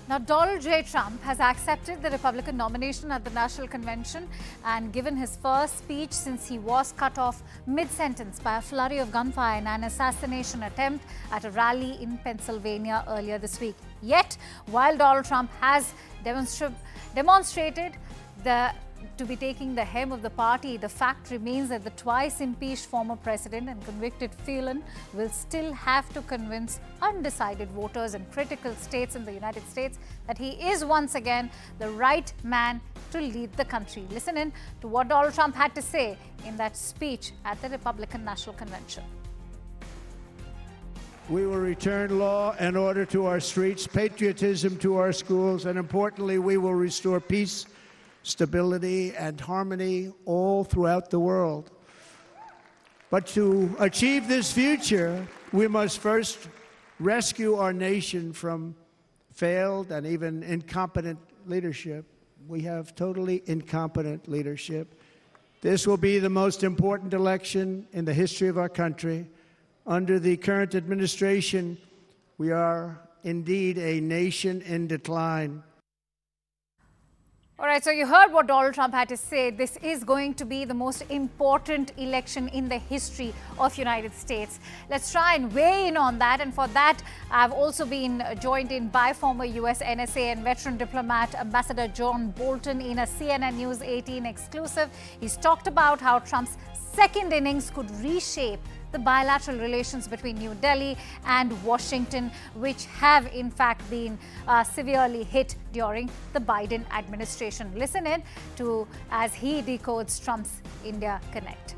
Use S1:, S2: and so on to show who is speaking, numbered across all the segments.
S1: Now, Donald J. Trump has accepted the Republican nomination at the National Convention and given his first speech since he was cut off mid-sentence by a flurry of gunfire in an assassination attempt at a rally in Pennsylvania earlier this week. Yet, while Donald Trump has demonstrated to be taking the helm of the party, the fact remains that the twice impeached former president and convicted felon will still have to convince undecided voters in critical states in the United States that he is once again the right man to lead the country. Listen in to what Donald Trump had to say in that speech at the Republican National Convention.
S2: We will return law and order to our streets, patriotism to our schools, and importantly, we will restore peace, stability, and harmony all throughout the world. But to achieve this future, we must first rescue our nation from failed and even incompetent leadership. We have totally incompetent leadership. This will be the most important election in the history of our country. Under the current administration, we are indeed a nation in decline.
S1: All right, so you heard what Donald Trump had to say. This is going to be the most important election in the history of United States. Let's try and weigh in on that. And for that, I've also been joined in by former U.S. NSA and veteran diplomat Ambassador John Bolton in a CNN News 18 exclusive. He's talked about how Trump's second innings could reshape the bilateral relations between New Delhi and Washington, which have in fact been severely hit during the Biden administration. Listen in to as he decodes Trump's India Connect.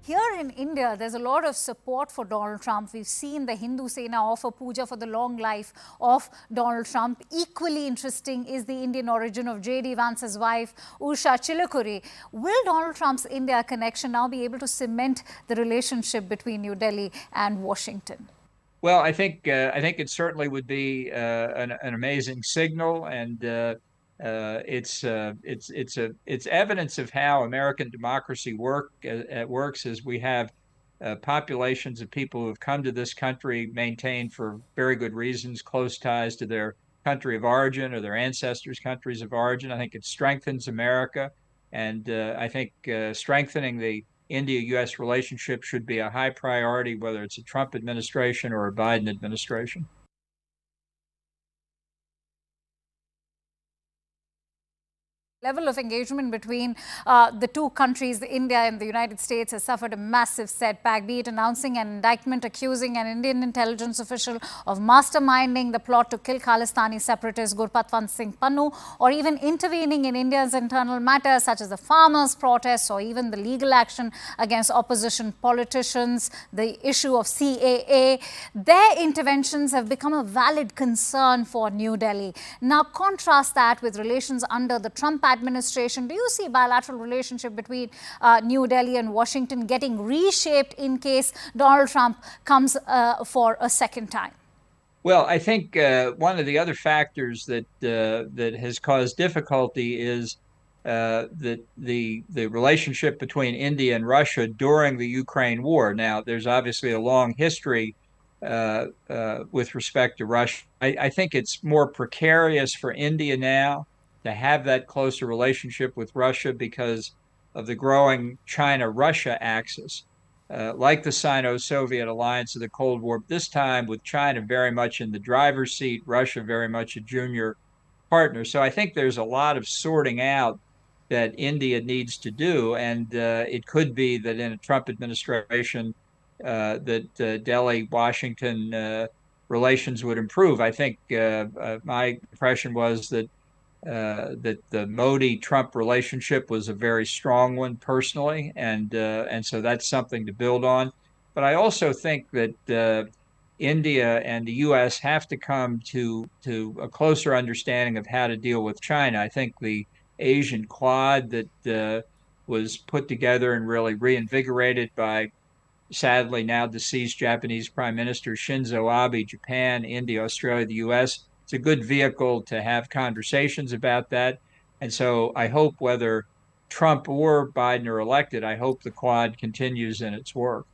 S1: Here in India, there's a lot of support for Donald Trump. We've seen the Hindu Sena offer puja for the long life of Donald Trump. Equally interesting is the Indian origin of J.D. Vance's wife, Usha Chilukuri. Will Donald Trump's India connection now be able to cement the relationship between New Delhi and Washington?
S3: Well, I think it certainly would be an amazing signal, and it's evidence of how American democracy works as we have populations of people who have come to this country, maintain for very good reasons close ties to their country of origin or their ancestors' countries of origin. I think it strengthens America, and I think strengthening the India-U.S. relationship should be a high priority, whether it's a Trump administration or a Biden administration.
S1: Level of engagement between the two countries, India and the United States, has suffered a massive setback, be it announcing an indictment accusing an Indian intelligence official of masterminding the plot to kill Khalistani separatist Gurpatwant Singh Pannu, or even intervening in India's internal matters such as the farmers' protests or even the legal action against opposition politicians, the issue of CAA. Their interventions have become a valid concern for New Delhi. Now contrast that with relations under the Trump administration. Do you see bilateral relationship between New Delhi and Washington getting reshaped in case Donald Trump comes for a second time?
S3: Well, I think one of the other factors that has caused difficulty is the relationship between India and Russia during the Ukraine war. Now, there's obviously a long history with respect to Russia. I think it's more precarious for India now to have that closer relationship with Russia because of the growing China-Russia axis, like the Sino-Soviet alliance of the Cold War, this time with China very much in the driver's seat, Russia very much a junior partner. So I think there's a lot of sorting out that India needs to do, and it could be that in a Trump administration that Delhi-Washington relations would improve. I think my impression was that the Modi-Trump relationship was a very strong one personally, and so that's something to build on. But I also think that India and the U.S. have to come to a closer understanding of how to deal with China. I think the Asian Quad that was put together and really reinvigorated by sadly now deceased Japanese Prime Minister Shinzo Abe, Japan, India, Australia, the U.S., it's a good vehicle to have conversations about that. And so I hope whether Trump or Biden are elected, I hope the Quad continues in its work.